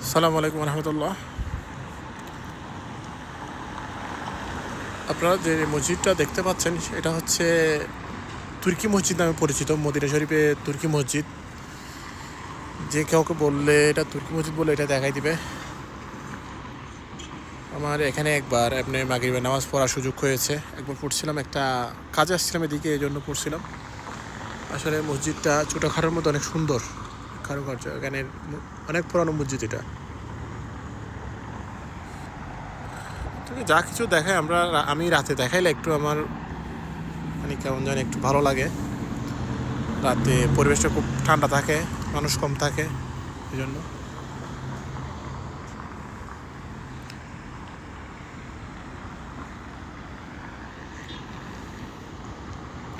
আসসালামু আলাইকুম রহমতুল্লাহ। আপনারা যে মসজিদটা দেখতে পাচ্ছেন এটা হচ্ছে তুর্কি মসজিদ নামে পরিচিত। মদিনা শরীফে তুর্কি মসজিদ। যে কাউকে বললে এটা তুর্কি মসজিদ বলে এটা দেখাই দিবে। আমার এখানে একবার আপনি মাগরিবের নামাজ পড়ার সুযোগ হয়েছে। একবার পড়ছিলাম, একটা কাজে আসছিলাম এদিকে, এই জন্য পড়ছিলাম। আসলে মসজিদটা ছোটোখাটোর মধ্যে অনেক সুন্দর কারুকার্য, এখানে অনেক পুরানো মসজিদ এটা। যা কিছু দেখায় আমি রাতে দেখাইলে একটু আমার মানে কেমন জানি একটু ভালো লাগে। রাতে পরিবেশটা খুব ঠান্ডা থাকে, মানুষ কম থাকে, এই জন্য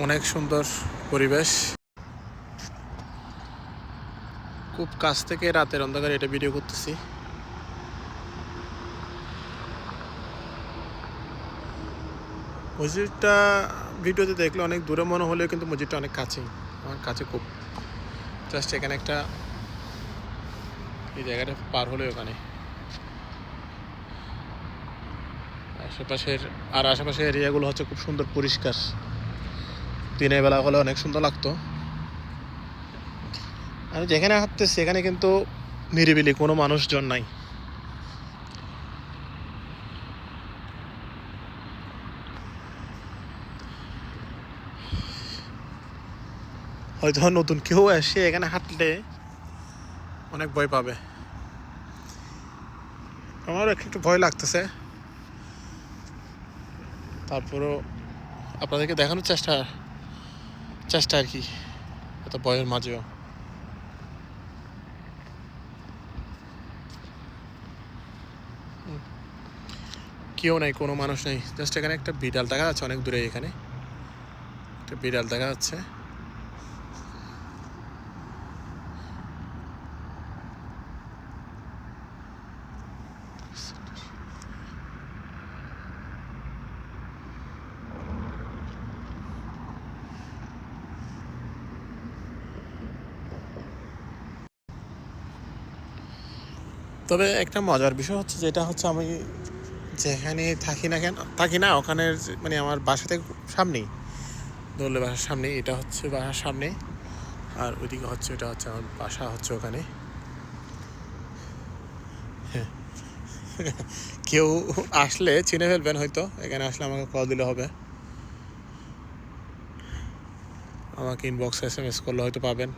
অনেক সুন্দর পরিবেশ। খুব কাছ থেকে রাতের অন্ধকারে এটা ভিডিও করতেছি। মসজিদটা ভিডিওতে দেখলে অনেক দূরে মনে হলেও কিন্তু মসজিদটা অনেক কাছেই, আমার কাছে খুব। জাস্ট এখানে একটা এই জায়গাটা পার হলে ওখানে আশেপাশের এরিয়াগুলো হচ্ছে খুব সুন্দর পরিষ্কার। দিনের বেলা হলে অনেক সুন্দর লাগতো। আমি যেখানে হাঁটতেছি সেখানে কিন্তু নিরিবিলি, কোনো মানুষজন নাই। হয়তো নতুন কেউ এসে এখানে হাঁটলে অনেক ভয় পাবে। আমারও একটু ভয় লাগতেছে, তারপরও আপনাদেরকে দেখানোর চেষ্টা চেষ্টা আর কি, এত ভয়ের মাঝেও। কেউ নাই, কোনো মানুষ নেই। জাস্ট এখানে একটা বিড়াল দেখা যাচ্ছে অনেক দূরে, এখানে একটা বিড়াল দেখা যাচ্ছে। তবে একটা মজার বিষয় হচ্ছে, যেটা হচ্ছে আমি যেখানে থাকি না ওখানে, মানে আমার বাসা থেকে সামনেই, দৌড়লে বাসার সামনে, এটা হচ্ছে বাসার সামনে। আর ওইদিকে হচ্ছে, এটা হচ্ছে আমার বাসা হচ্ছে ওখানে। হ্যাঁ, কেউ আসলে চিনে ফেলবেন হয়তো, এখানে আসলে আমাকে কল দিলে হবে, আমাকে ইনবক্স SMS করলে হয়তো পাবেন।